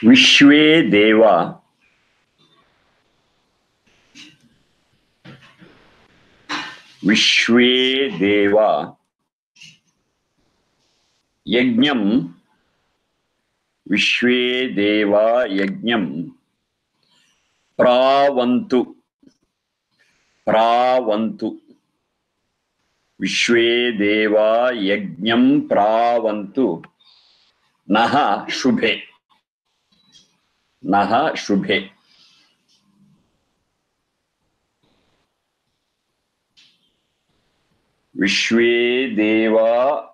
Vishwe Deva Vishwe Deva Yajnam Vishwe Deva Yajnam Pravantu Pravantu Vishwe Deva Yajnam Pravantu Naha Shubhe Naha Shubhe Vishwe Deva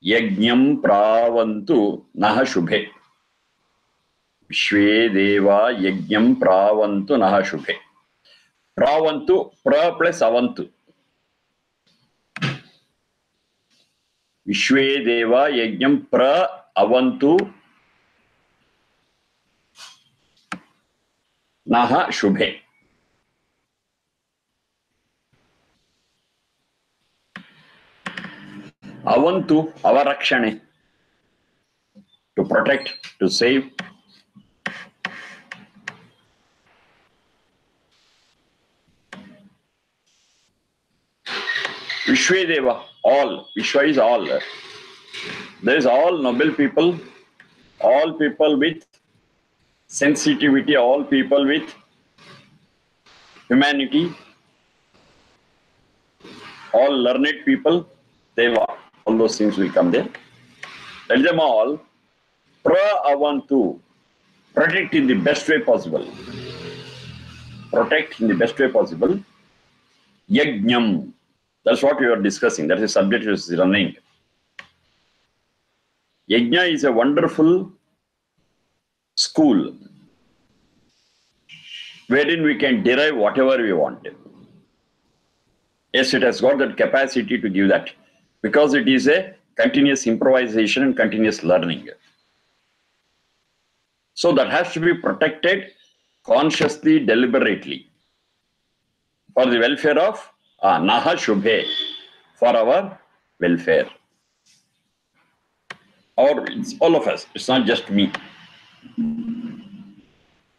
Yajnam Pravantu Naha Shubhe Vishwe Deva Yajnam Pravantu Naha Shubhe Pravantu Pra plus Avantu Vishwe Deva Yajnam Pra Avantu Naha Shubhe Avantu Avarakshane to protect, to save. Vishwe Deva, all. Vishwa is all. There is all noble people, all people with sensitivity, all people with humanity, all learned people, Deva. All those things will come there. Let them all pra-avantu, protect in the best way possible. Protect in the best way possible. Yajnam. That's what we are discussing. That is the subject is running. Yajna is a wonderful school wherein we can derive whatever we want. Yes, it has got that capacity to give that because it is a continuous improvisation and continuous learning. So that has to be protected consciously, deliberately for the welfare of Naha Shubhe, for our welfare. Or it's all of us, it's not just me.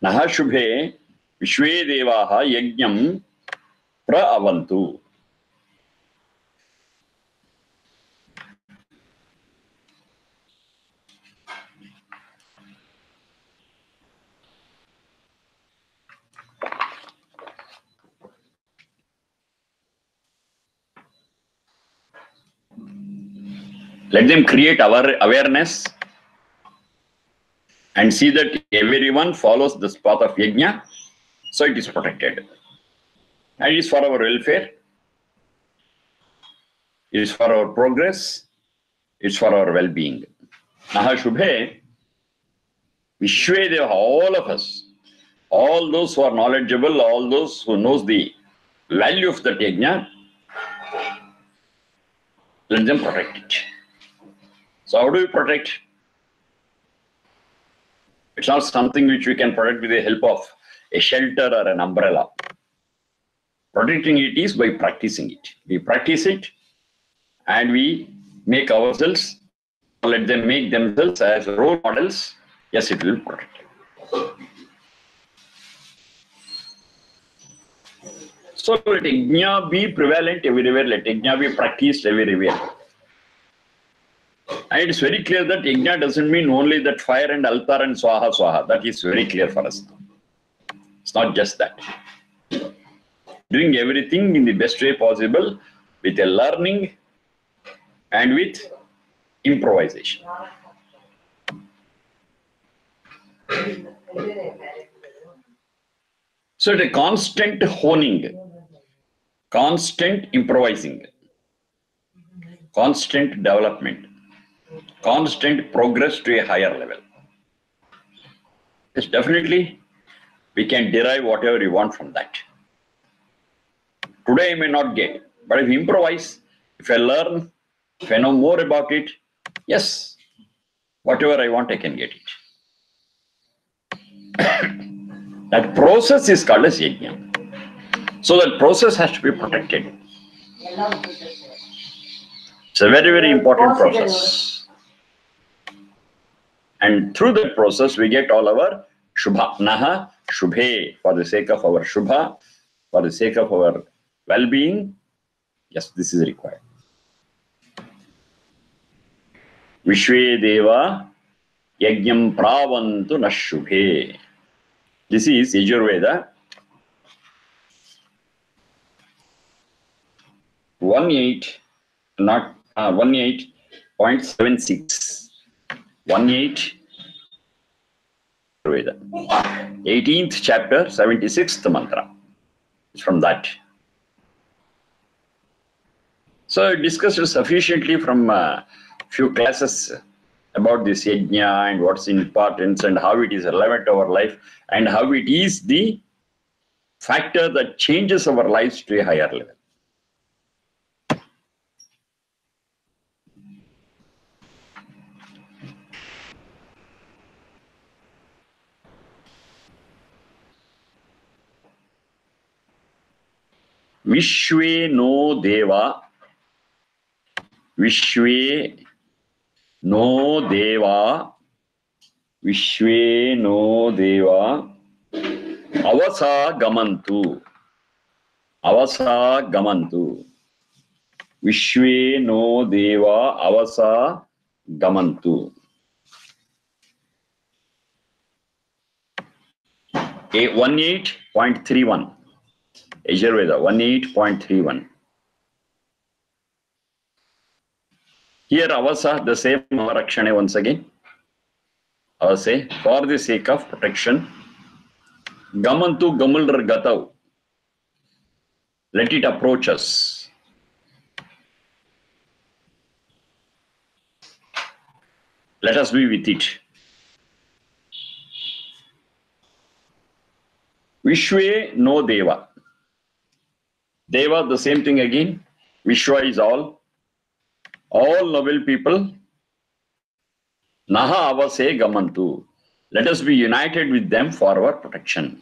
Naha Shubhe, Vishwe Devaha Yajnam Pra-avantu. Let them create our awareness and see that everyone follows this path of yajna, so it is protected. And it is for our welfare, it is for our progress, it is for our well-being. Naha Shubhe, Vishwe Deva, all of us, all those who are knowledgeable, all those who knows the value of that yajna, let them protect it. So how do we protect? It's not something which we can protect with the help of a shelter or an umbrella. Protecting it is by practicing it. We practice it and we make ourselves, let them make themselves as role models. Yes, it will protect. So let yajna be prevalent everywhere, let yajna be practiced everywhere. And it is very clear that yajna doesn't mean only that fire and altar and swaha swaha. That is very clear for us now. It's not just that. Doing everything in the best way possible with a learning and with improvisation. So it's a constant honing, constant improvising, constant development, constant progress to a higher level. Yes, definitely we can derive whatever we want from that. Today I may not get, but if I improvise, if I learn, if I know more about it, yes, whatever I want, I can get it. That process is called as yajna. So that process has to be protected. It's a very, very important process. And through that process, we get all our Shubha. Naha Shubhe, for the sake of our Shubha, for the sake of our well-being. Yes, this is required. Vishwe Deva Yajnam Pravantu Nashubhe. This is Yajurveda 18.76. 18 Veda. 18th chapter, 76th mantra. It's from that. So I discussed sufficiently from a few classes about this yajna and what's importance and how it is relevant to our life and how it is the factor that changes our lives to a higher level. Vishwe no Deva, Vishwe no Deva, Vishwe no Deva, Avasa Gamantu, Avasa Gamantu, Vishwe no Deva, Avasa Gamantu. 18.31. Yajurveda 18.31. Here Avasa, the same Rakshane once again. Avase, for the sake of protection. Gamantu Gamulr Gatav. Let it approach us. Let us be with it. Vishwe no Deva. Deva, the same thing again. Vishwa is all noble people. Naha avase gamantu. Let us be united with them for our protection.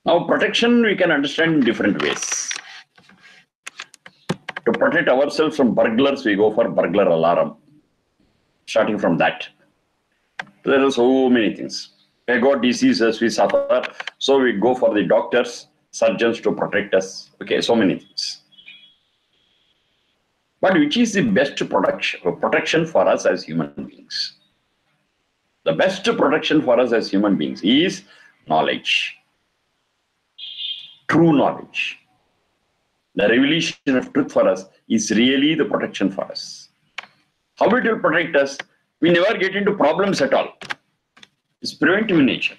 Now, protection we can understand in different ways. To protect ourselves from burglars, we go for burglar alarm. Starting from that. There are so many things. We got diseases, we suffer, so we go for the doctors, surgeons to protect us. Okay, so many things. But which is the best protection for us as human beings? The best protection for us as human beings is knowledge. True knowledge. The revelation of truth for us is really the protection for us. How it will protect us? We never get into problems at all. It's preventive in nature.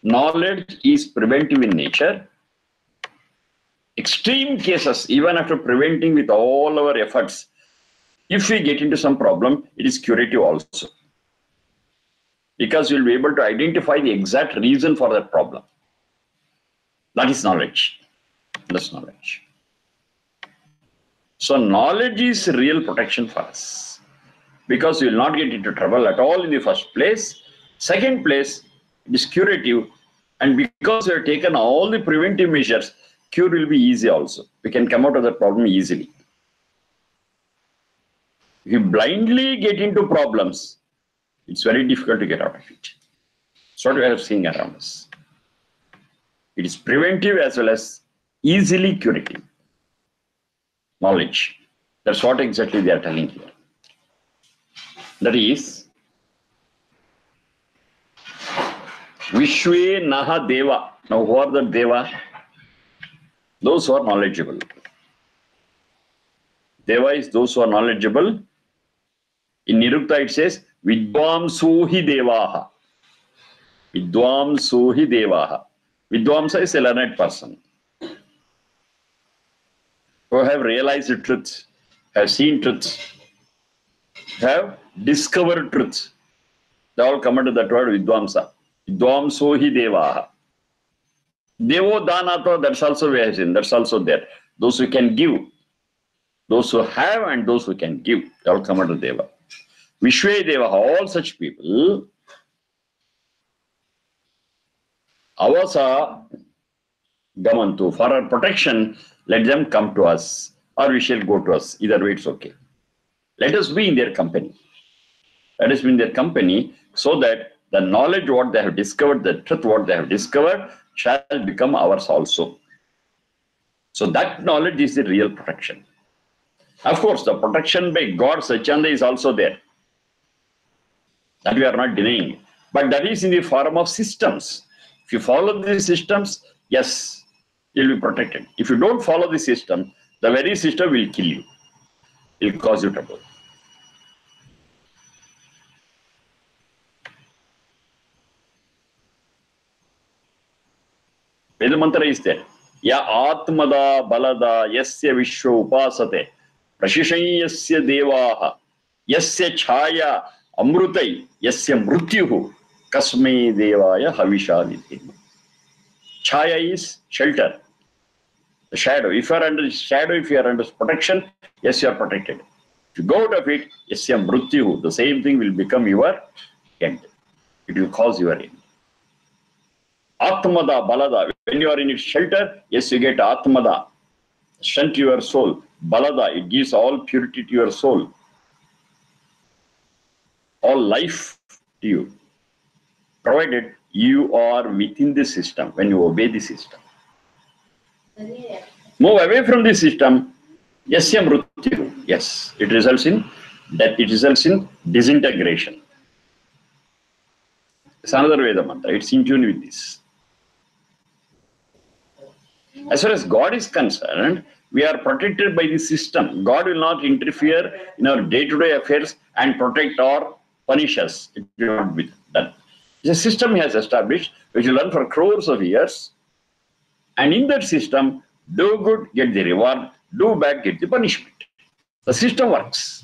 Knowledge is preventive in nature. Extreme cases, even after preventing with all our efforts, if we get into some problem, it is curative also. Because we'll be able to identify the exact reason for that problem. That is knowledge. That's knowledge. So knowledge is real protection for us. Because we will not get into trouble at all in the first place. Second place, it is curative. And because we have taken all the preventive measures, cure will be easy also. We can come out of that problem easily. If you blindly get into problems, it's very difficult to get out of it. That's what we are seeing around us. It is preventive as well as easily curative. Knowledge. That's what exactly they are telling here. That is, Vishwe Naha Deva. Now, who are the Deva? Those who are knowledgeable. Deva is those who are knowledgeable. In Nirukta it says, Vidvamsuhi Devaha. Vidvamsuhi Devaha. Vidvamsa is a learned person. Who have realized the truth, have seen truth, have discovered truth. They all come under that word Vidvamsa. Vidvamsohi Devaha. Devo Danato, that's also we have seen, that's also there. Those who can give, those who have and those who can give, they all come under Deva. Vishwe Devaha, all such people, Avasa, gamantu. For our protection, let them come to us, or we shall go to us. Either way, it's okay. Let us be in their company. Let us be in their company so that the knowledge what they have discovered, the truth what they have discovered, shall become ours also. So that knowledge is the real protection. Of course, the protection by God, Satchanda, is also there. That we are not denying. But that is in the form of systems. If you follow these systems, yes, you'll be protected. If you don't follow the system, the very system will kill you. It will cause you trouble. Veda mantra is there. Ya atmada balada yasya vishwa upasate prashishanyasya devaha yasya chaya amrutai yasya mrutyuhu kasme devaya havisha vidhima. Chaya is shelter, the shadow. If you are under shadow, if you are under protection, yes, you are protected. If you go out of it, yasya mrutyuhu, the same thing will become your end. It will cause your end. Atmada balada, when you are in its shelter, yes, you get atmada, strength to your soul. Balada, it gives all purity to your soul, all life to you, provided you are within the system when you obey the system. Move away from the system, yasya mrityu, yes, it results in death, it results in disintegration. It's another Veda mantra, it's in tune with this. As far as God is concerned, we are protected by the system. God will not interfere in our day-to-day affairs and protect or punish us. It will not be done. The system he has established, which will run for crores of years. And in that system, do good, get the reward. Do bad, get the punishment. The system works.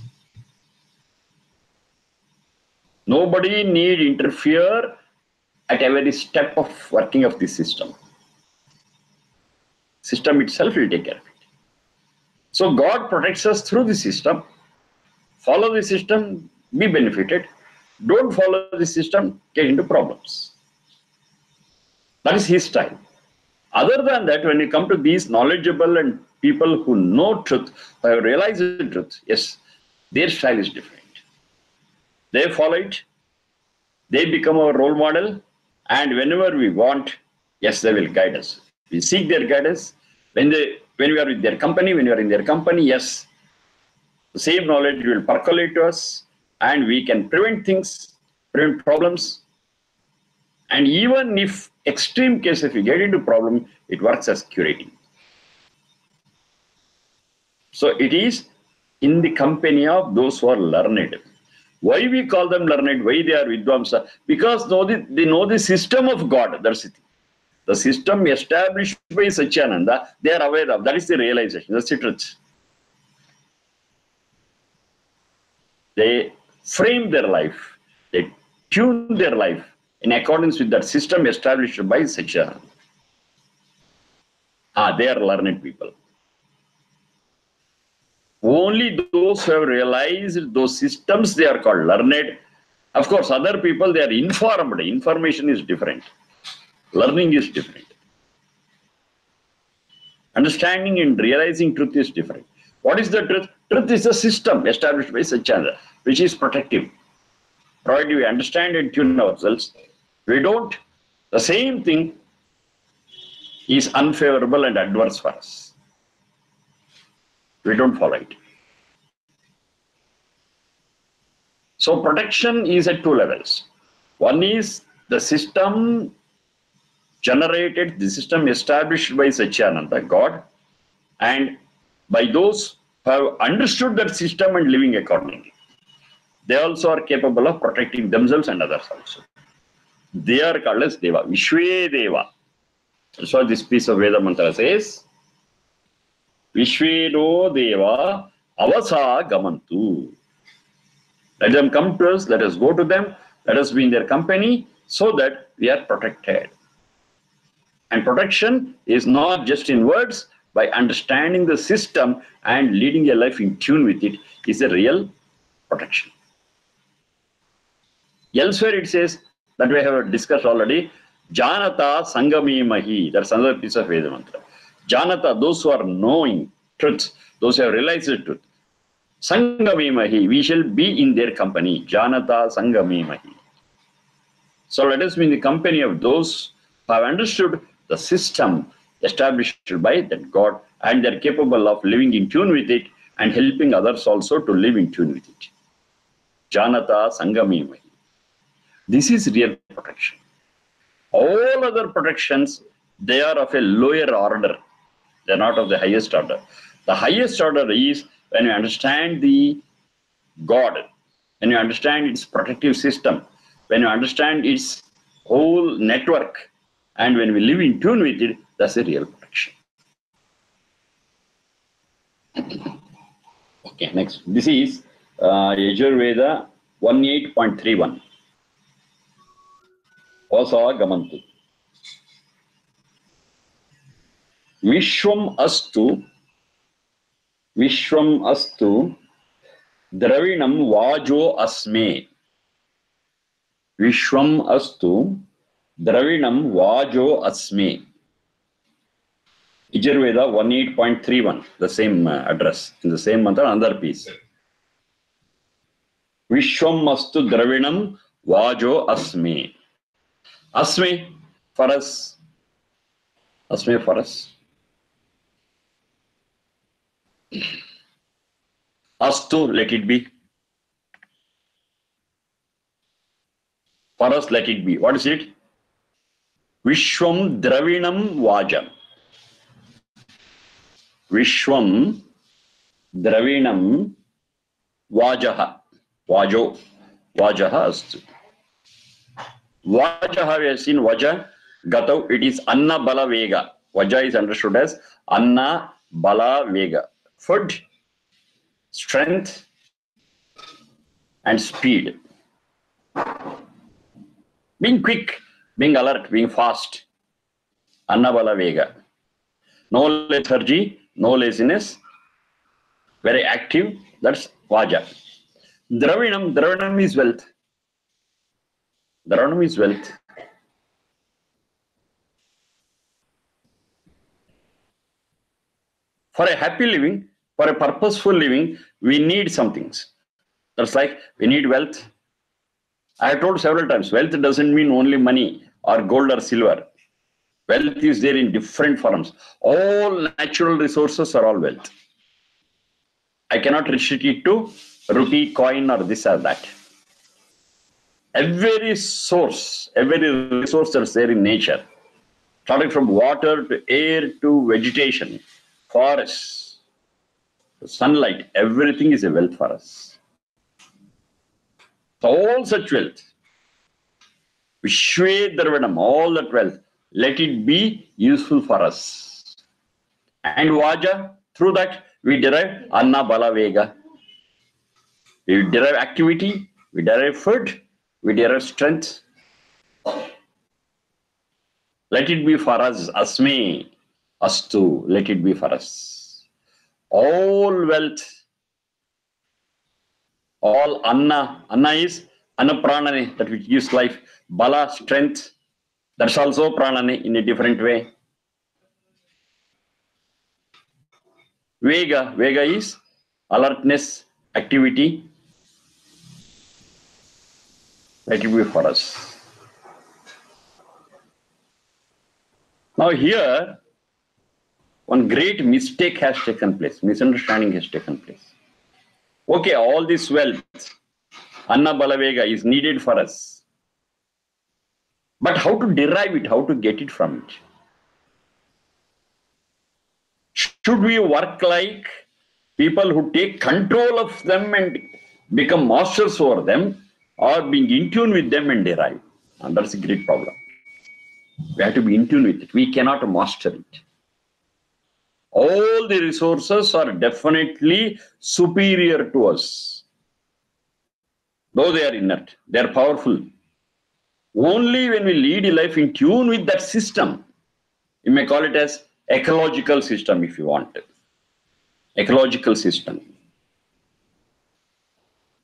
Nobody need interfere at every step of working of the system. System itself will take care of it. So God protects us through the system. Follow the system, be benefited. Don't follow the system, get into problems. That is his style. Other than that, when you come to these knowledgeable and people who know truth, who have realized the truth, yes, their style is different. They follow it, they become our role model, and whenever we want, yes, they will guide us. We seek their guidance. When we are with their company, when you are in their company, yes, the same knowledge will percolate to us, and we can prevent things, prevent problems. And even if extreme case, if we get into problem, it works as curating. So it is in the company of those who are learned. Why we call them learned? Why they are Vidvamsa? Because they know the system of God. That's it. The system established by Satchidananda, they are aware of. That is the realization. That's the truth. They frame their life. They tune their life in accordance with that system established by Satchidananda. They are learned people. Only those who have realized those systems, they are called learned. Of course, other people, they are informed. Information is different. Learning is different. Understanding and realizing truth is different. What is the truth? Truth is the system established by Satchidananda, which is protective. Provided we understand and tune ourselves, we don't, the same thing is unfavorable and adverse for us. We don't follow it. So protection is at two levels. One is the system generated, the system established by Satchidananda, God, and by those who have understood that system and living accordingly. They also are capable of protecting themselves and others also. They are called as Deva, Vishwe Deva. That's what this piece of Veda mantra says. Vishwedo Deva Avasa Gamantu. Let them come to us, let us go to them, let us be in their company so that we are protected. And protection is not just in words, by understanding the system and leading a life in tune with it is a real protection. Elsewhere it says, that we have discussed already, Janata Sangamimahi. That's another piece of Veda mantra. Janata, those who are knowing truth, those who have realized the truth. Sangamimahi, we shall be in their company. Janata Sangamimahi. So let us be in the company of those who have understood the system established by that God, and they're capable of living in tune with it and helping others also to live in tune with it. Janata Sangamimahi. This is real protection. All other protections, they are of a lower order. They're not of the highest order. The highest order is when you understand the God, when you understand its protective system, when you understand its whole network, and when we live in tune with it, that's a real protection. Okay, next. This is Yajurveda 18.31. Vasa Gamantu. Vishwam astu Dravinam Vajo Asme. Vishwam astu Dravinam Vajo Asme. Yajurveda 18.31, the same address, in the same mantra, another piece. Vishwam astu Dravinam Vajo Asme. Asme for us. Asme for us. Astu, let it be. For us, let it be. What is it? Vishwam Dravinam Vajam. Vishwam Dravinam Vajaha. Vajo. Vajaha astu. Vajaha, we have seen Vaja. Gatav, it is Anna Bala Vega. Vaja is understood as Anna Bala Vega. Food, strength, and speed. Being quick, being alert, being fast. Anna Bala Vega. No lethargy, no laziness. Very active. That's Vaja. Dravinam is wealth. Dravinam is wealth. For a happy living, for a purposeful living, we need some things. That's like we need wealth. I have told several times, wealth doesn't mean only money or gold or silver. Wealth is there in different forms. All natural resources are all wealth. I cannot restrict it to rupee, coin, or this or that. Every source, every resource that's there in nature, starting from water to air to vegetation, forests, sunlight, everything is a wealth for us. So all such wealth, Vishwe Dravinam, all that wealth, let it be useful for us. And Vaja, through that, we derive Anna Bala Vega. We derive activity, we derive food, we derive strength. Let it be for us, Asme, Astu, let it be for us. All wealth, all Anna, Anna is Anna Pranane, that which gives life. Bala, strength, that's also Pranane in a different way. Vega, Vega is alertness, activity. Let it be for us. Now here, one great mistake has taken place, misunderstanding has taken place. Okay, all this wealth, Anna Bala Vega, is needed for us. But how to derive it, how to get it from it? Should we work like people who take control of them and become masters over them, or being in tune with them and derive? And that's a great problem. We have to be in tune with it. We cannot master it. All the resources are definitely superior to us. Though they are inert, they are powerful. Only when we lead a life in tune with that system, you may call it as ecological system if you want it. Ecological system.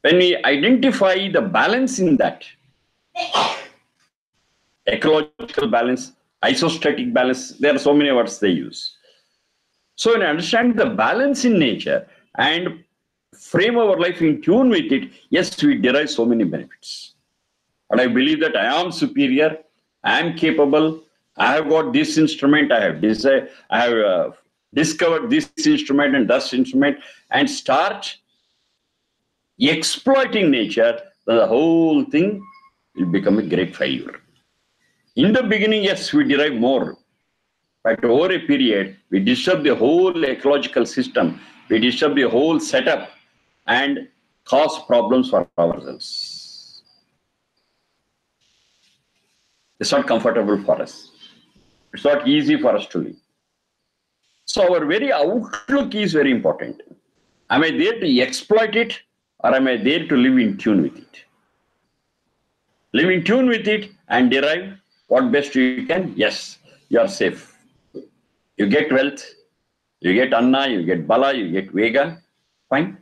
When we identify the balance in that, ecological balance, isostatic balance. There are so many words they use. So when I understand the balance in nature and frame our life in tune with it, yes, we derive so many benefits. And I believe that I am superior, I am capable, I have got this instrument, I have discovered this instrument and that instrument, and start exploiting nature, the whole thing will become a great failure. In the beginning, yes, we derive more. But over a period, we disturb the whole ecological system, we disturb the whole setup and cause problems for ourselves. It's not comfortable for us. It's not easy for us to live. So our very outlook is very important. Am I there to exploit it, or am I there to live in tune with it? Live in tune with it and derive what best you can. Yes, you are safe. You get wealth, you get Anna, you get Bala, you get Vega, fine.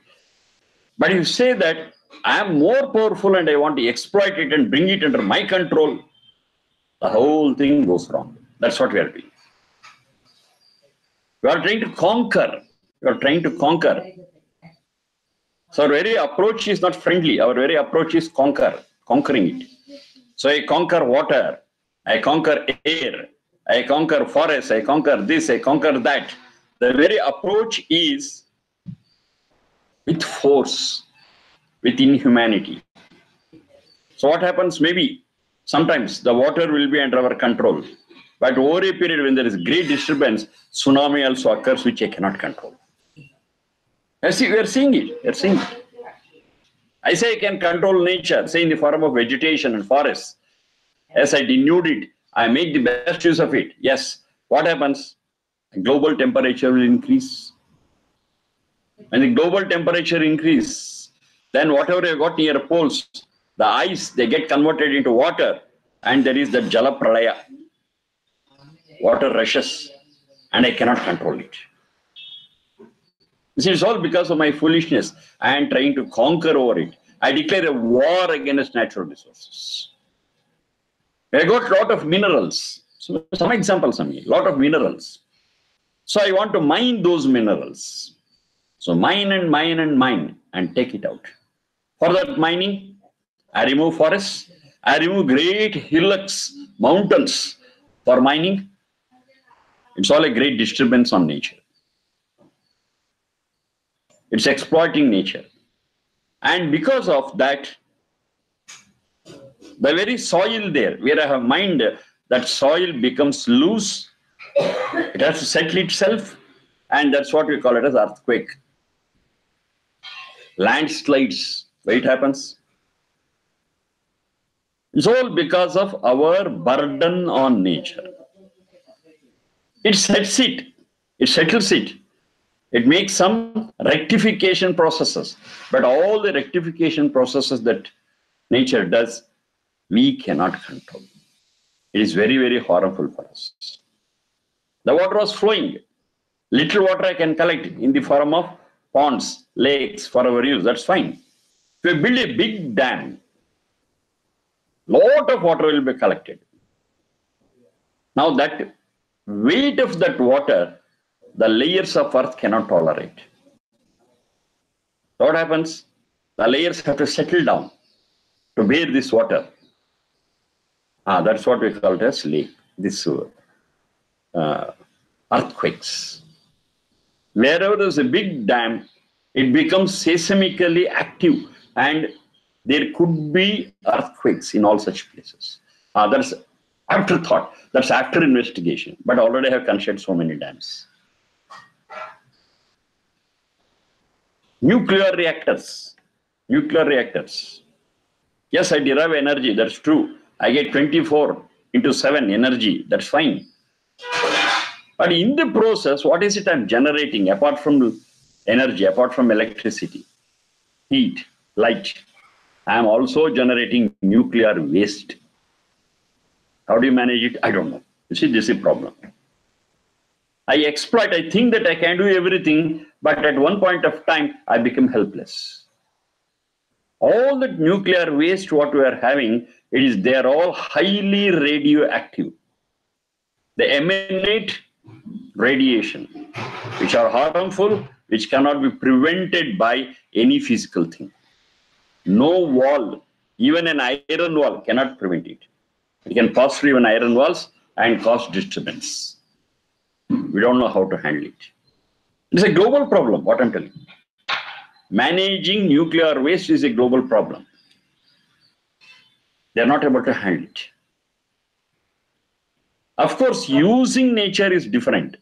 But you say that I am more powerful and I want to exploit it and bring it under my control, the whole thing goes wrong. That's what we are doing. We are trying to conquer. We are trying to conquer. So our very approach is not friendly. Our very approach is conquering it. So I conquer water, I conquer air, I conquer forest, I conquer this, I conquer that. The very approach is with force, with inhumanity. So what happens? Maybe sometimes the water will be under our control. But over a period when there is great disturbance, tsunami also occurs, which I cannot control. We are seeing it. We are seeing it. I say I can control nature, say in the form of vegetation and forests. As I denude it, I make the best use of it. Yes. What happens? Global temperature will increase. When the global temperature increase, then whatever I got near poles, the ice, they get converted into water, and there is the Jala Pralaya. Water rushes, and I cannot control it. This is all because of my foolishness. I am trying to conquer over it. I declare a war against natural resources. I got a lot of minerals. So some examples of me, a lot of minerals. So I want to mine those minerals. So mine and mine and mine and take it out. For that mining, I remove forests. I remove great hillocks, mountains for mining. It's all a great disturbance on nature. It's exploiting nature. And because of that, the very soil there, where I have mined, that soil becomes loose. It has to settle itself. And that's what we call it as earthquake. Landslides. Why it happens? It's all because of our burden on nature. It sets it. It settles it. It makes some rectification processes. But all the rectification processes that nature does, we cannot control. It is very, very harmful for us. The water was flowing. Little water I can collect in the form of ponds, lakes for our use. That's fine. If we build a big dam, lot of water will be collected. Now that weight of that water, the layers of earth cannot tolerate. What happens? The layers have to settle down to bear this water. That's what we call it as lake. This earthquakes. Wherever there's a big dam, it becomes seismically active, and there could be earthquakes in all such places. That's afterthought. That's after investigation. But already have constructed so many dams. Nuclear reactors. Nuclear reactors. Yes, I derive energy. That's true. I get 24/7 energy. That's fine. But in the process, what is it I'm generating apart from energy, apart from electricity, heat, light? I am also generating nuclear waste. How do you manage it? I don't know. You see, this is a problem. I exploit, I think that I can do everything, but at one point of time, I become helpless. All the nuclear waste what we are having, they are all highly radioactive. They emanate radiation, which are harmful, which cannot be prevented by any physical thing. No wall, even an iron wall, cannot prevent it. It can pass through even iron walls and cause disturbance. We don't know how to handle it. It's a global problem, what I'm telling you. Managing nuclear waste is a global problem. They're not able to handle it. Of course, using nature is different.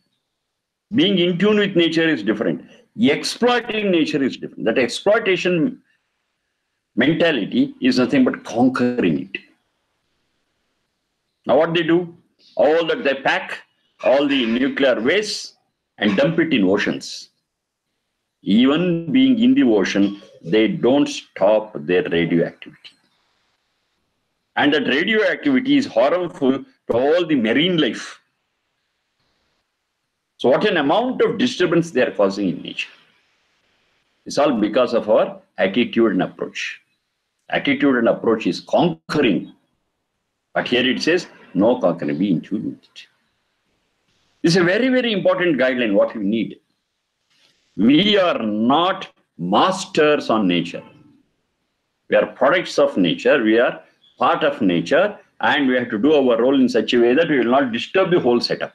Being in tune with nature is different. Exploiting nature is different. That exploitation mentality is nothing but conquering it. Now what they do? All that they pack, all the nuclear waste and dump it in oceans. Even being in the ocean, they don't stop their radioactivity. And that radioactivity is harmful to all the marine life. So what an amount of disturbance they are causing in nature. It's all because of our attitude and approach. Attitude and approach is conquering. But here it says, no conquering, be in tune with it. This is a very, very important guideline, what we need. We are not masters on nature. We are products of nature. We are part of nature. And we have to do our role in such a way that we will not disturb the whole setup.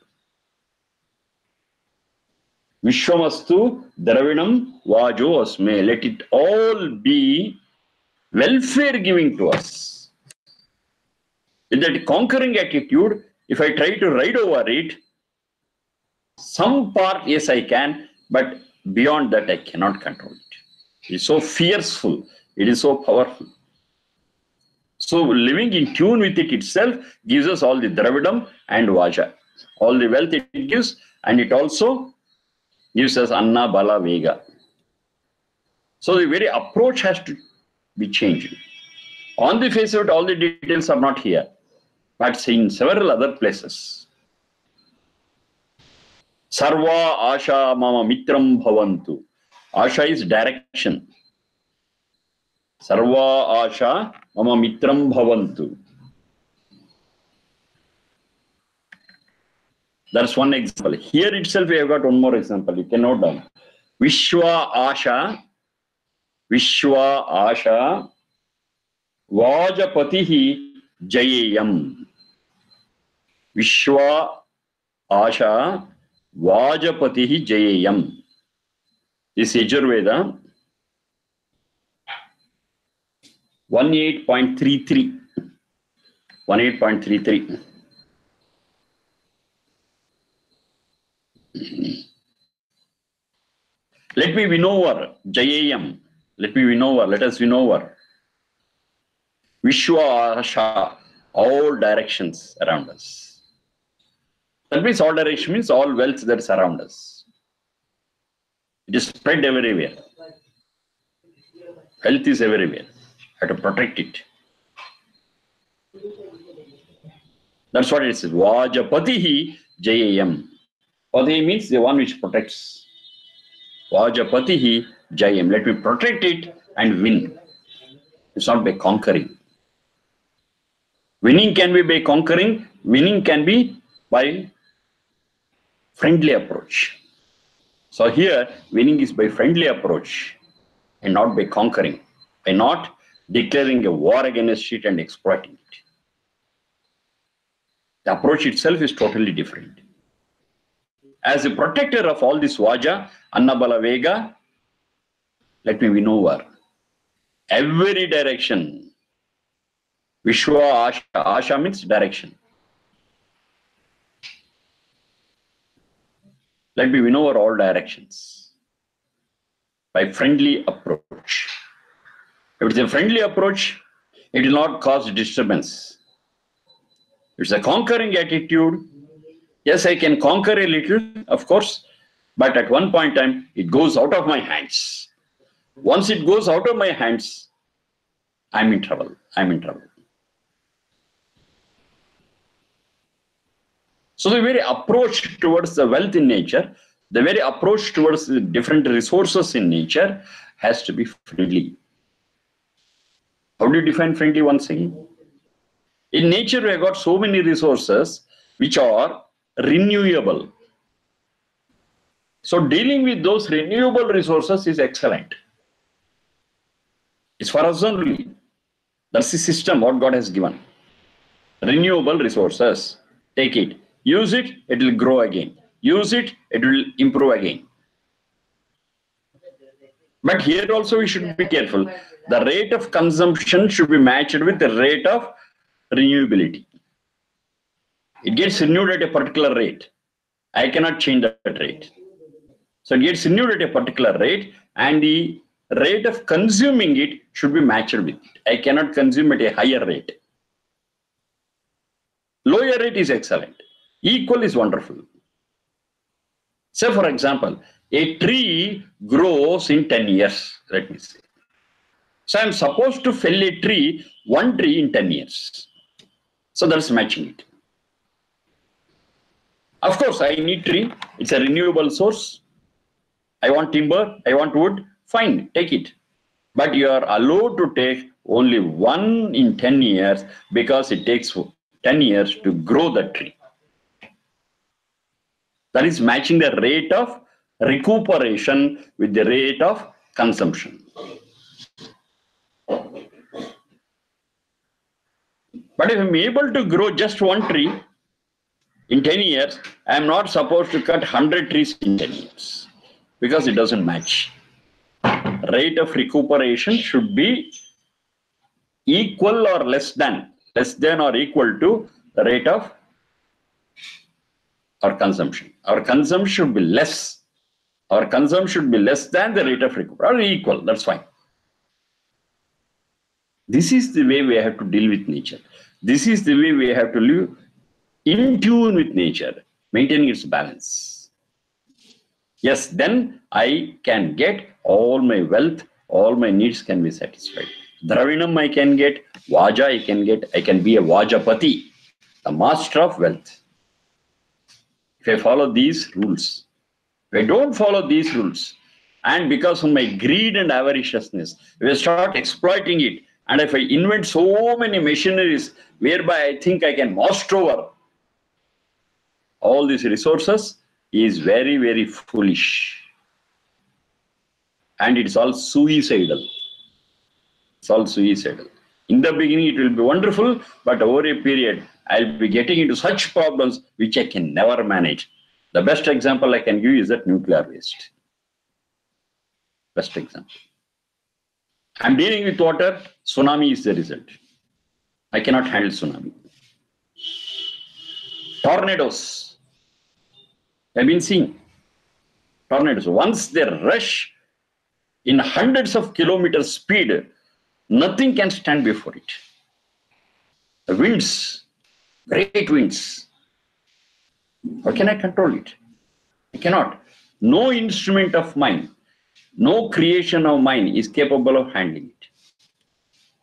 Vishwamastu Dravinam Vajo Asme. Let it all be welfare giving to us. With that conquering attitude, if I try to ride over it, some part, yes, I can, but beyond that, I cannot control it. It is so fierceful. It is so powerful. So living in tune with it itself gives us all the Dravidam and Vaja. All the wealth it gives, and it also gives us Anna, Bala, Vega. So the very approach has to be changed. On the face of it, all the details are not here, but in several other places. Sarva Asha Mama Mitram Bhavantu. Asha is direction. Sarva Asha Mama Mitram Bhavantu. That's one example. Here itself we have got one more example. You can note down. Vishwa Asha Vajapatihi Jayeyam. Vishwa Asha Vajapatihi Jayeyam. This is Yajurveda 18.33. 18.33. Let me win over, Jayayam. Let me win over, let us win over. Vishwa Asha, all directions around us. That means all direction means all wealth that is around us. It is spread everywhere. Health is everywhere. Have to protect it. That's what it says. Vajapatihi Jayayam. Pati means the one which protects. Vajapatihi Jayam. Let me protect it and win. It's not by conquering. Winning can be by conquering. Winning can be by friendly approach. So here, winning is by friendly approach and not by conquering. By not declaring a war against it and exploiting it. The approach itself is totally different. As a protector of all this Vaja, Annabala Vega, let me win over every direction. Vishwa Asha. Asha means direction. Let me win over all directions by friendly approach. If it's a friendly approach, it will not cause disturbance. If it's a conquering attitude, yes, I can conquer a little, of course, but at one point in time, it goes out of my hands. Once it goes out of my hands, I'm in trouble. I'm in trouble. So the very approach towards the wealth in nature, the very approach towards the different resources in nature has to be friendly. How do you define friendly once again? In nature, we have got so many resources which are renewable. So dealing with those renewable resources is excellent. It's for us only. That's the system what God has given. Renewable resources. Take it. Use it, it will grow again. Use it, it will improve again. But here also we should be careful. The rate of consumption should be matched with the rate of renewability. It gets renewed at a particular rate. I cannot change that rate. So it gets renewed at a particular rate, and the rate of consuming it should be matched with it. I cannot consume at a higher rate. Lower rate is excellent. Equal is wonderful. Say, for example, a tree grows in 10 years, let me say. So I'm supposed to fell a tree, one tree in 10 years. So that's matching it. Of course, I need tree. It's a renewable source. I want timber, I want wood. Fine, take it. But you are allowed to take only one in 10 years because it takes 10 years to grow the tree. That is matching the rate of recuperation with the rate of consumption. But if I'm able to grow just one tree in 10 years, I'm not supposed to cut 100 trees in 10 years because it doesn't match. Rate of recuperation should be equal or less than or equal to the rate of our consumption. Our consumption should be less. Our consumption should be less than the rate of recuperation, or equal, that's fine. This is the way we have to deal with nature. This is the way we have to live in tune with nature, maintaining its balance. Yes, then I can get all my wealth, all my needs can be satisfied. Dravinam I can get, Vaja I can get, I can be a Vajapati, the master of wealth. If I follow these rules, if I don't follow these rules, and because of my greed and avariciousness, if I start exploiting it, and if I invent so many machineries whereby I think I can master over all these resources, is very, very foolish. And it's all suicidal. It's all suicidal. In the beginning, it will be wonderful, but over a period, I'll be getting into such problems which I can never manage. The best example I can give is that nuclear waste. Best example. I'm dealing with water, tsunami is the result. I cannot handle tsunami. Tornadoes. I've been seeing tornadoes. Once they rush in hundreds of kilometers speed, nothing can stand before it. The winds, great winds. How can I control it? I cannot. No instrument of mine, no creation of mine is capable of handling it.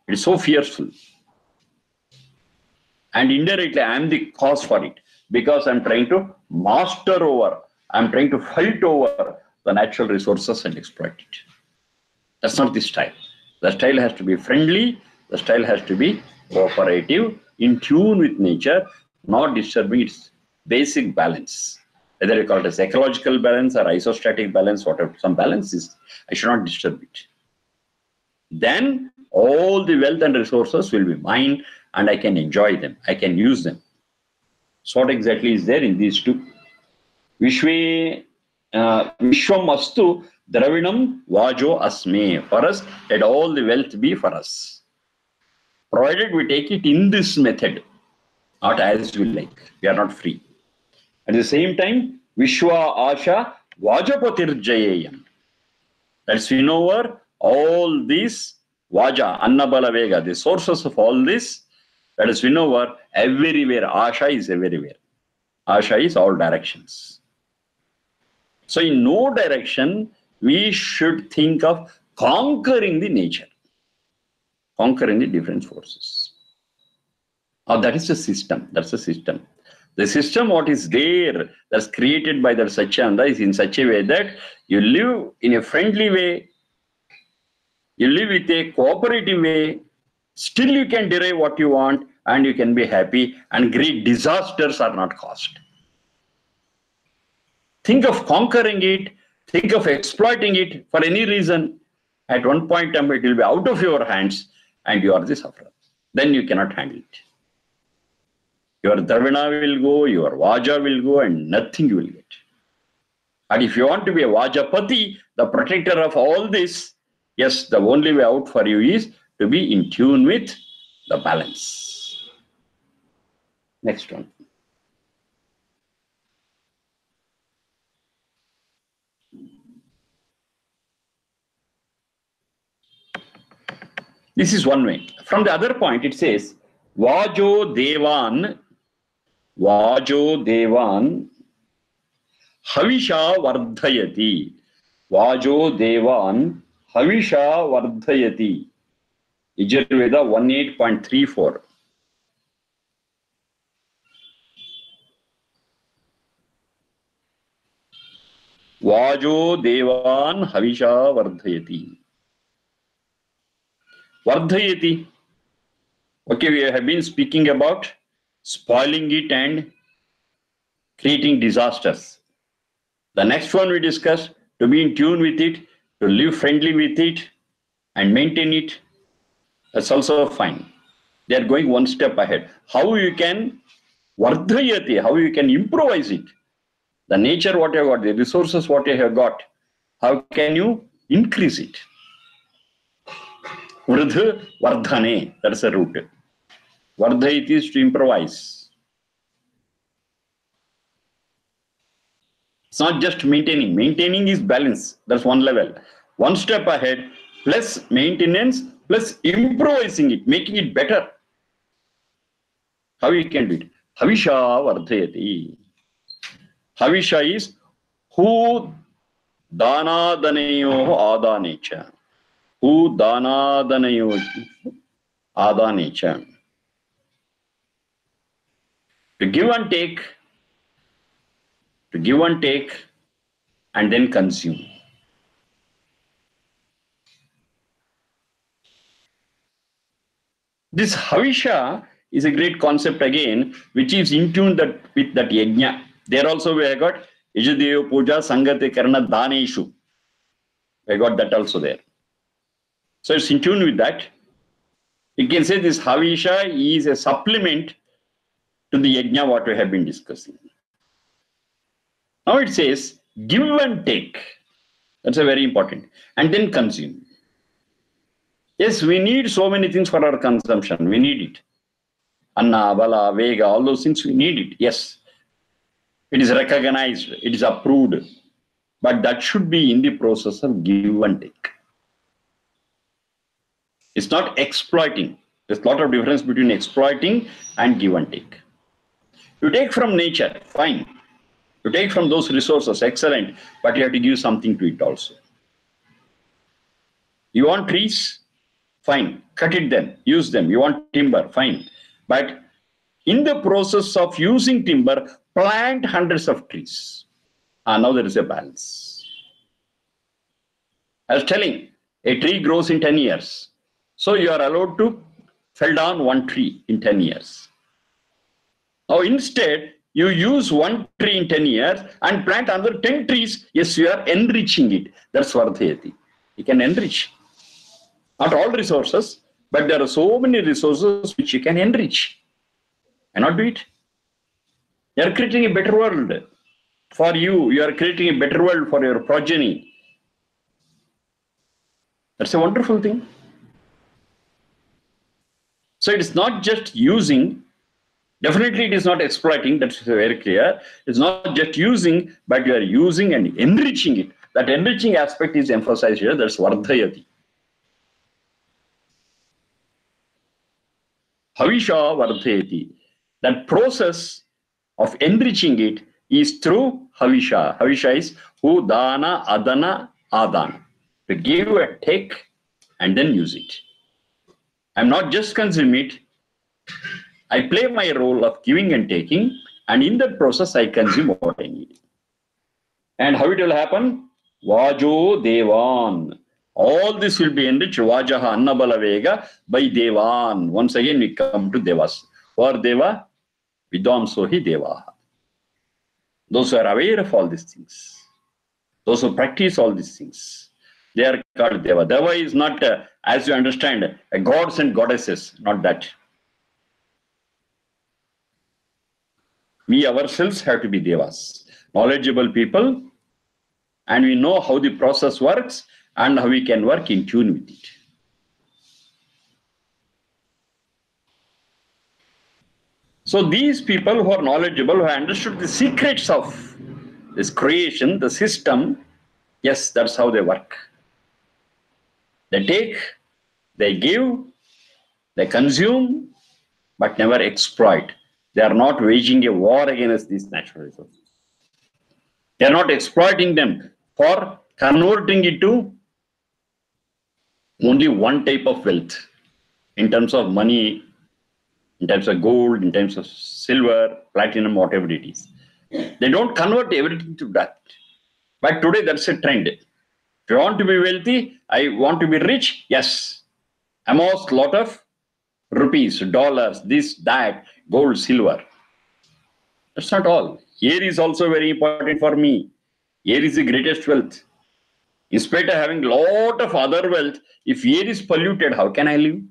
It is so fearful. And indirectly, I am the cause for it because I'm trying to master over, I'm trying to fight over the natural resources and exploit it. That's not the style. The style has to be friendly, the style has to be cooperative, in tune with nature, not disturbing its basic balance. Whether you call it as ecological balance or isostatic balance, whatever, some balance is, I should not disturb it. Then all the wealth and resources will be mine and I can enjoy them, I can use them. So what exactly is there in these two? Vishwamastu Dravinam Vajo Asme. For us, let all the wealth be for us. Provided we take it in this method, not as we like. We are not free. At the same time, Vishwa Asha Vajapatir Jayayam. Let's win over all these Vaja, Annabala Vega, the sources of all this. Let us win over everywhere. Asha is everywhere. Asha is all directions. So in no direction, we should think of conquering the nature, conquering the different forces. That is the system. That's the system. The system, what is there, that's created by the Satyananda, is in such a way that you live in a friendly way, you live with a cooperative way, Still you can derive what you want and you can be happy, and great disasters are not caused. Think of conquering it, think of exploiting it for any reason. At one point in time, it will be out of your hands and you are the sufferer. Then you cannot handle it. Your Dravina will go, your Vaja will go, and nothing you will get. And if you want to be a Vajapati, the protector of all this, yes, the only way out for you is to be in tune with the balance. Next one. This is one way. From the other point, it says, Vajo Devan, Havisha Vardhayati. Vajo Devan, Havisha Vardhayati. Yajurveda 18.34. Vajo Devan, Havisha Vardhayati. Vardhayati. Okay, we have been speaking about spoiling it and creating disasters. The next one we discussed, to be in tune with it, to live friendly with it and maintain it. That's also fine. They are going one step ahead. How you can vardhayati, how you can improvise it. The nature what you have got, the resources what you have got, how can you increase it? Vridha vardhane, that's a root. Vardhayati is to improvise. It's not just maintaining. Maintaining is balance. That's one level. One step ahead, plus maintenance, plus improvising it, making it better. How you can do it? Havisha vardhayati. Havisha is who dana danayo adanecha. Who dana danayo adanecha. To give and take, and then consume. This Havisha is a great concept again, which is in tune with that yajna. There also we have got Ijadev Puja Sangate Karana Daneshu. We got that also there. So it's in tune with that. You can say this Havisha is a supplement to the yajna what we have been discussing. Now it says give and take. That's a very important. And then consume. Yes, we need so many things for our consumption. We need it. Anna, Bala, Vega, all those things we need it. Yes. It is recognized. It is approved. But that should be in the process of give and take. It's not exploiting. There's a lot of difference between exploiting and give and take. You take from nature, fine. You take from those resources, excellent. But you have to give something to it also. You want trees? Fine. Cut it then. Use them. You want timber? Fine. But in the process of using timber, plant hundreds of trees. Now there is a balance. I was telling, a tree grows in 10 years. So you are allowed to fell down one tree in 10 years. Now instead, you use one tree in 10 years and plant another 10 trees. Yes, you are enriching it. That's Vardhayati. You can enrich. Not all resources, but there are so many resources which you can enrich. Cannot do it. You are creating a better world for you. You are creating a better world for your progeny. That's a wonderful thing. So it is not just using. Definitely it is not exploiting. That's very clear. It's not just using, but you are using and enriching it. That enriching aspect is emphasized here. That's Vardhayati. Havisha Vardhayati. That process of enriching it is through Havisha. Havisha is who dana, adana, adana. To give and take and then use it. I'm not just consuming it. I play my role of giving and taking, and in that process I consume what I need. And how it will happen? Vajo Devan. All this will be enriched, Vajaha Annabala Vega, by Devan. Once again, we come to Devas. Who are Deva? Vidamsohi Deva. Those who are aware of all these things, those who practice all these things, they are called Deva. Deva is not, as you understand, a gods and goddesses, not that. We ourselves have to be Devas, knowledgeable people, and we know how the process works and how we can work in tune with it. So these people who are knowledgeable, who have understood the secrets of this creation, the system, yes, that's how they work. They take, they give, they consume, but never exploit. They are not waging a war against these natural resources. They are not exploiting them for converting it to only one type of wealth in terms of money, in terms of gold, in terms of silver, platinum, whatever it is. They don't convert everything to that. But today that's a trend. If you want to be wealthy, I want to be rich, yes. Amass lot of rupees, dollars, this, that, gold, silver. That's not all. Air is also very important for me. Air is the greatest wealth. In spite of having a lot of other wealth, if air is polluted, how can I live?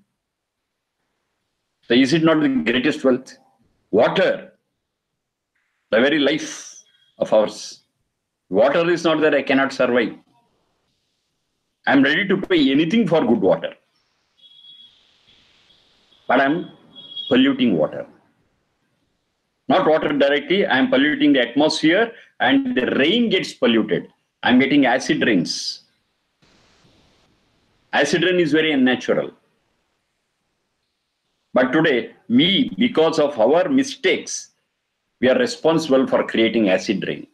So is it not the greatest wealth? Water, the very life of ours. Water is not there, I cannot survive. I am ready to pay anything for good water. But I am polluting water. Not water directly, I am polluting the atmosphere and the rain gets polluted. I am getting acid rains. Acid rain is very unnatural. But today, we, because of our mistakes, we are responsible for creating acid rain.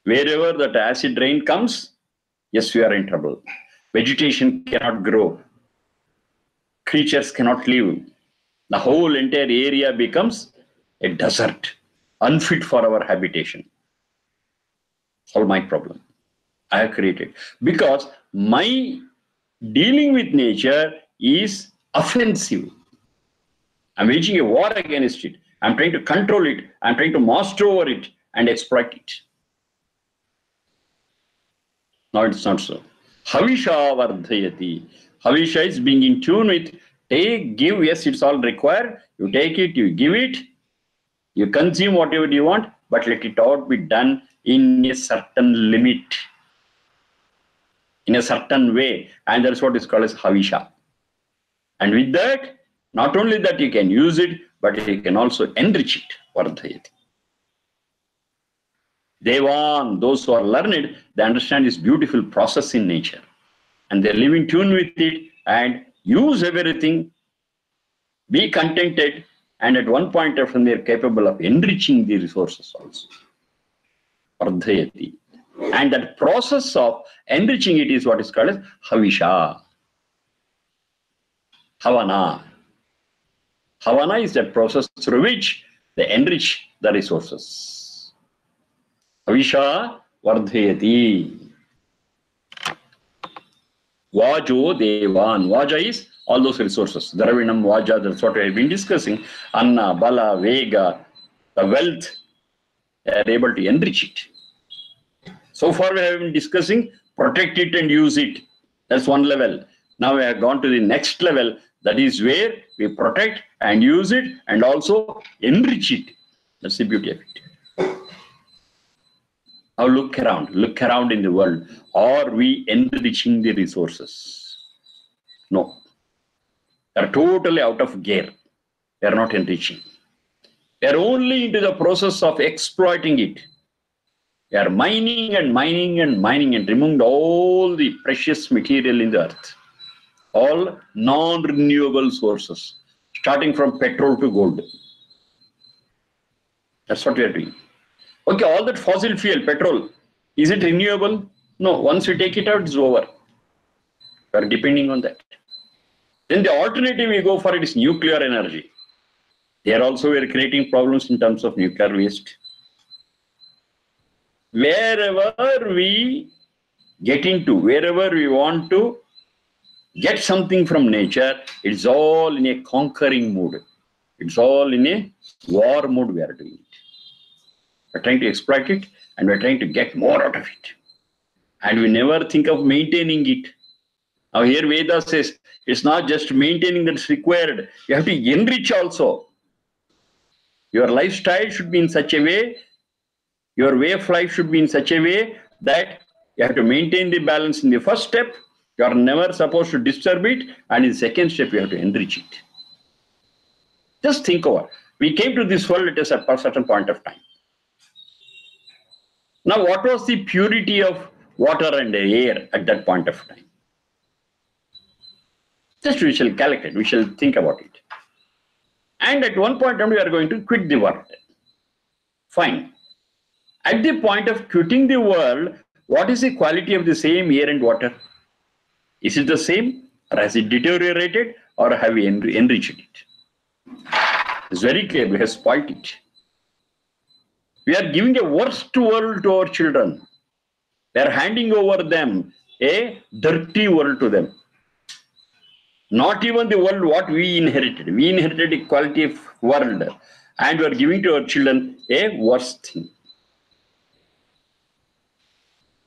Wherever that acid rain comes, yes, we are in trouble. Vegetation cannot grow. Creatures cannot live. The whole entire area becomes a desert, unfit for our habitation. Solve my problem. I have created. Because my dealing with nature is offensive. I'm waging a war against it. I'm trying to control it. I'm trying to master over it and exploit it. No, it's not so. Havisha vardhayati. Havisha is being in tune with take, give, yes, it's all required. You take it, you give it, you consume whatever you want, but let it all be done in a certain limit, in a certain way. And that's what is called as Havisha. And with that, not only that you can use it, but you can also enrich it. Vardhayati. Devan, those who are learned, they understand this beautiful process in nature. And they live in tune with it and use everything, be contented, and at one point of time they are capable of enriching the resources also. Vardhayati. And that process of enriching it is what is called as Havisha. Havana. Havana is that process through which they enrich the resources. Havisha vardhayati. Vajo devan. Vaja is all those resources. Dravinam, Vaja, that's what we have been discussing. Anna, Bala, Vega, the wealth, they are able to enrich it. So far we have been discussing protect it and use it. That's one level. Now we have gone to the next level. That is where we protect and use it and also enrich it. That's the beauty of it. Now look around in the world. Are we enriching the resources? No. They are totally out of gear. They are not enriching. They are only into the process of exploiting it. They are mining and mining and mining and removing all the precious material in the earth. All non-renewable sources, starting from petrol to gold. That's what we are doing. Okay, all that fossil fuel, petrol, is it renewable? No, once we take it out, it's over. We are depending on that. Then the alternative we go for it is nuclear energy. There also we are creating problems in terms of nuclear waste. Wherever we get into, wherever we want to get something from nature, it's all in a conquering mood. It's all in a war mood we are doing it. We're trying to exploit it and we're trying to get more out of it. And we never think of maintaining it. Now here Vedas says, it's not just maintaining that's required. You have to enrich also. Your lifestyle should be in such a way, your way of life should be in such a way that you have to maintain the balance in the first step. You are never supposed to disturb it. And in the second step, you have to enrich it. Just think over. We came to this world at a certain point of time. Now, what was the purity of water and air at that point of time? Just we shall calculate, we shall think about it. And at one point we are going to quit the world. Fine. At the point of quitting the world, what is the quality of the same air and water? Is it the same, or has it deteriorated, or have we enriched it? It's very clear, we have spoiled it. We are giving a worst world to our children. We are handing over them a dirty world to them. Not even the world what we inherited. We inherited a quality of world, and we are giving to our children a worse thing.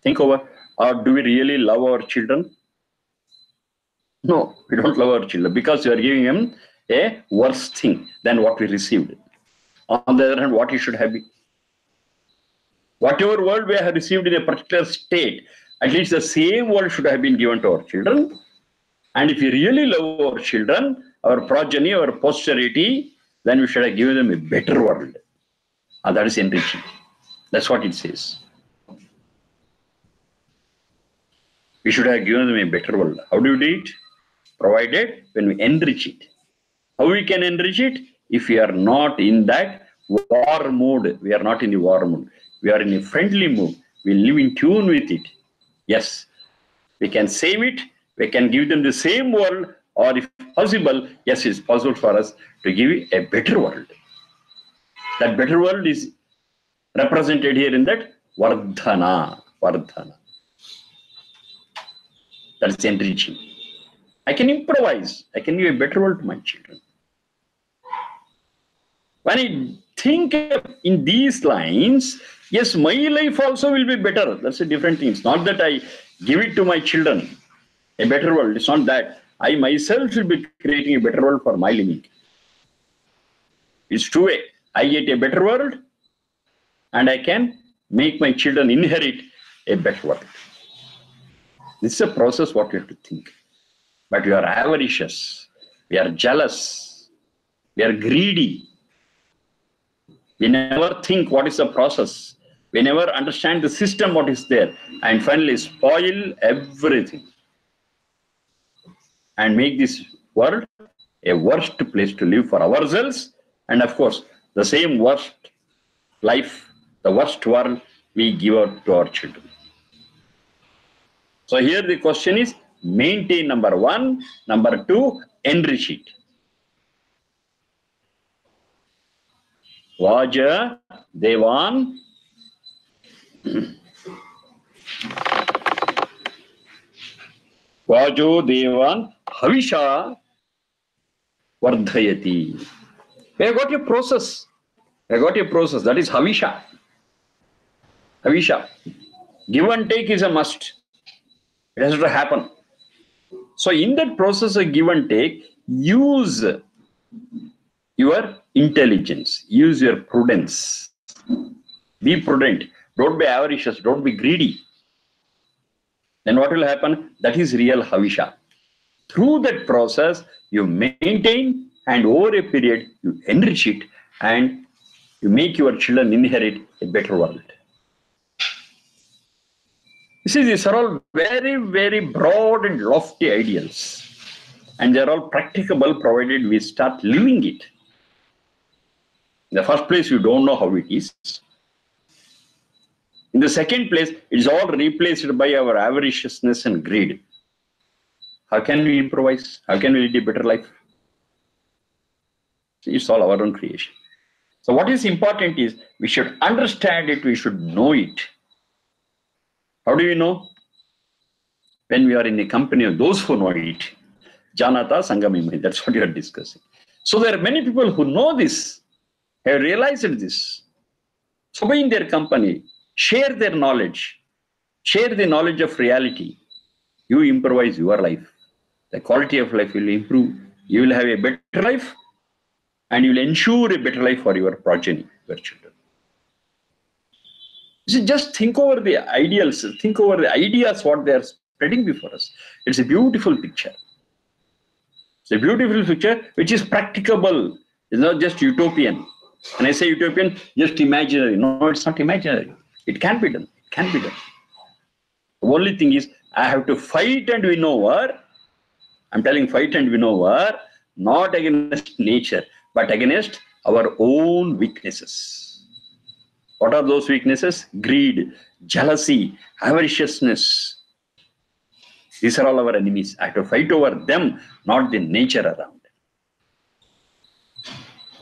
Think over, or do we really love our children? No, we don't love our children because we are giving them a worse thing than what we received. On the other hand, what it should have been. Whatever world we have received in a particular state, at least the same world should have been given to our children. And if we really love our children, our progeny, our posterity, then we should have given them a better world. And that is enriching. That's what it says. We should have given them a better world. How do we do it? Provided when we enrich it. How we can enrich it? If we are not in that war mood. We are not in the war mood. We are in a friendly mood. We live in tune with it. Yes, we can save it. We can give them the same world, or if possible, yes, it's possible for us to give a better world. That better world is represented here in that Vardhana. Vardhana. That's enriching. I can improvise. I can give a better world to my children. When I think in these lines, yes, my life also will be better. That's a different thing. It's not that I give it to my children, a better world. It's not that. I myself will be creating a better world for my living. It's two-way. I get a better world and I can make my children inherit a better world. This is a process what we have to think. But we are avaricious. We are jealous. We are greedy. We never think what is the process. We never understand the system what is there. And finally spoil everything. And make this world a worst place to live for ourselves. And of course, the same worst life, the worst world we give out to our children. So here the question is, maintain number one. Number two, enrich it. Vaja Devan Vajo Devan Havisha Vardhayati. We have got a process. We have got a process. That is Havisha. Havisha. Give and take is a must. It has to happen. So in that process of give and take, use your intelligence, use your prudence. Be prudent. Don't be avaricious. Don't be greedy. Then what will happen? That is real Havisha. Through that process, you maintain, and over a period, you enrich it, and you make your children inherit a better world. You see, these are all very, very broad and lofty ideals. And they're all practicable provided we start living it. In the first place, you don't know how it is. In the second place, it's all replaced by our avariciousness and greed. How can we improvise? How can we lead a better life? It's all our own creation. So what is important is we should understand it, we should know it. How do we know? when we are in a company of those who know it. Janata Sangamimai, that's what you are discussing. So there are many people who know this, have realized this. So be in their company, share their knowledge, share the knowledge of reality. You improvise your life. The quality of life will improve. You will have a better life, and you will ensure a better life for your progeny, your children. So just think over the ideals, think over the ideas what they are spreading before us. It's a beautiful picture. It's a beautiful picture which is practicable. It's not just utopian. When I say utopian, just imaginary. No, it's not imaginary. It can be done. It can be done. The only thing is, I have to fight and win over. I'm telling fight and win over, not against nature, but against our own weaknesses. What are those weaknesses? Greed, jealousy, avariciousness. These are all our enemies. I have to fight over them, not the nature around.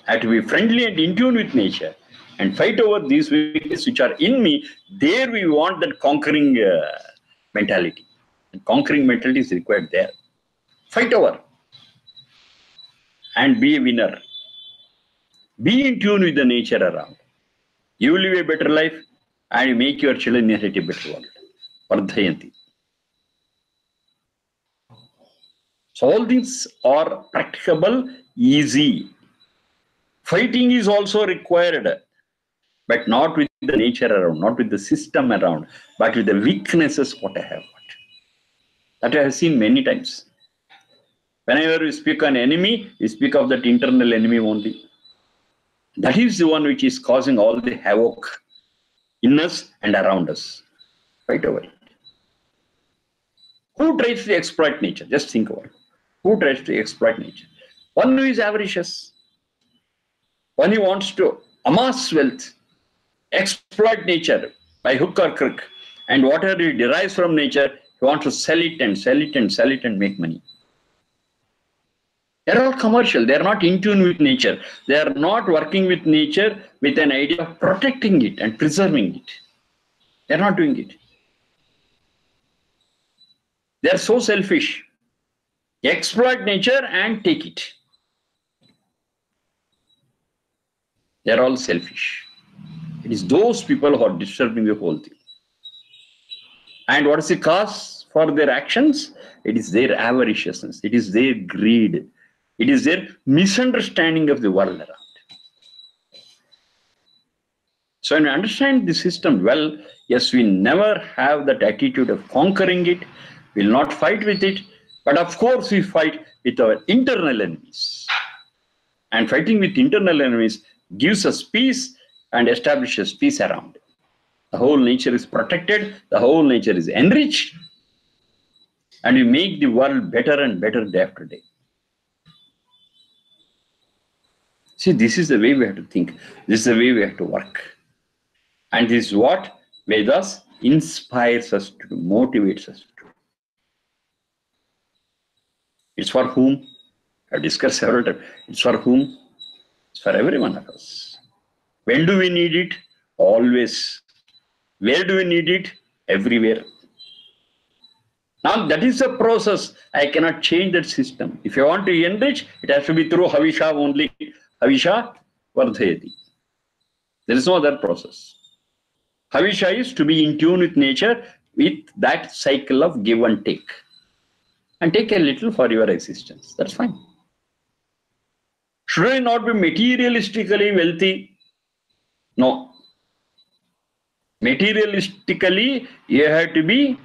I have to be friendly and in tune with nature and fight over these weaknesses which are in me. There we want that conquering mentality. And conquering mentality is required there. Fight over and be a winner. Be in tune with the nature around. You live a better life and you make your children inherit a better world. Vardhayanti. So all things are practicable, easy. Fighting is also required, but not with the nature around, not with the system around, but with the weaknesses what I have got. That I have seen many times. Whenever we speak on enemy, we speak of that internal enemy only. That is the one which is causing all the havoc in us and around us. Fight over it. Who tries to exploit nature? Just think about it. Who tries to exploit nature? One who is avaricious. One who wants to amass wealth, exploit nature by hook or crook, and whatever he derives from nature, he wants to sell it and sell it and sell it and make money. They're all commercial. They're not in tune with nature. They are not working with nature with an idea of protecting it and preserving it. They're not doing it. They're so selfish. They exploit nature and take it. They're all selfish. It is those people who are disturbing the whole thing. And what is the cause for their actions? It is their avariciousness. It is their greed. It is their misunderstanding of the world around. So when we understand the system well, yes, we never have that attitude of conquering it. We will not fight with it. But of course, we fight with our internal enemies. And fighting with internal enemies gives us peace and establishes peace around it. The whole nature is protected. The whole nature is enriched. And we make the world better and better day after day. See, this is the way we have to think. This is the way we have to work. And this is what Vedas inspires us to do, motivates us to do. It's for whom? I've discussed several times. It's for whom? It's for every one of us. When do we need it? Always. Where do we need it? Everywhere. Now that is the process. I cannot change that system. If I want to enrich, it has to be through Havisha only. Havisha Vardhayati. There is no other process. Havisha is to be in tune with nature, with that cycle of give and take. And take a little for your existence. That's fine. Should I not be materialistically wealthy? No. Materialistically, you have to be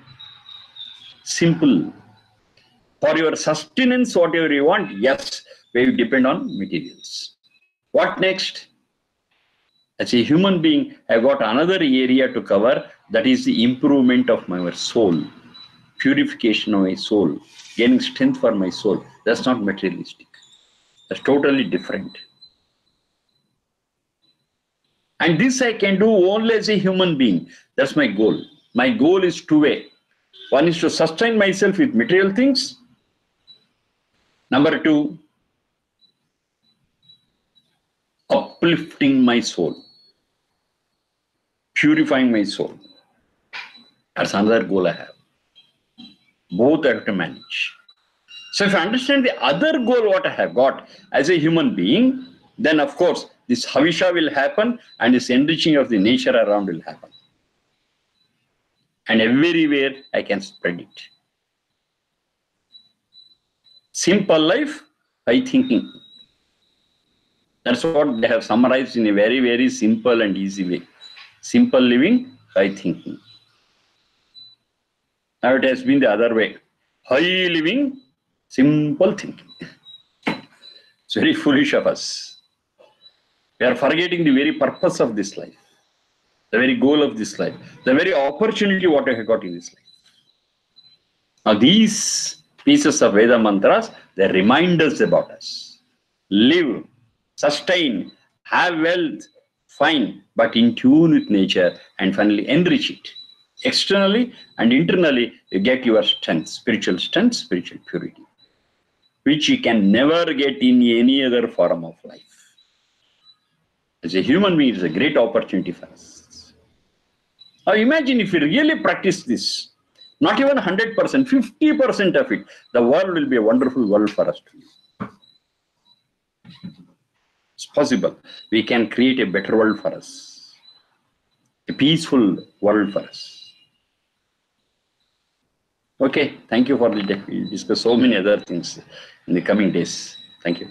simple. For your sustenance, whatever you want, yes, we depend on materials. What next? As a human being, I've got another area to cover, that is the improvement of my soul, purification of my soul, gaining strength for my soul. That's not materialistic. That's totally different. And this I can do only as a human being. That's my goal. My goal is two-way. One is to sustain myself with material things. Number two, uplifting my soul, purifying my soul. That's another goal I have. Both I have to manage. So if I understand the other goal what I have got as a human being, then of course this Havisha will happen and this enriching of the nature around will happen. And everywhere I can spread it. Simple life, high thinking. That's what they have summarized in a very, very simple and easy way. Simple living, high thinking. Now it has been the other way. High living, simple thinking. It's very foolish of us. We are forgetting the very purpose of this life, the very goal of this life, the very opportunity what I have got in this life. Now these pieces of Veda mantras, they remind us about us. Live, sustain, have wealth, fine, but in tune with nature and finally enrich it. Externally and internally, you get your strength, spiritual purity, which you can never get in any other form of life. As a human being, it's a great opportunity for us. Now imagine if we really practice this, not even 100%, 50% of it, the world will be a wonderful world for us to live. It's possible. We can create a better world for us, a peaceful world for us. Okay, thank you for the day. We'll discuss so many other things in the coming days. Thank you.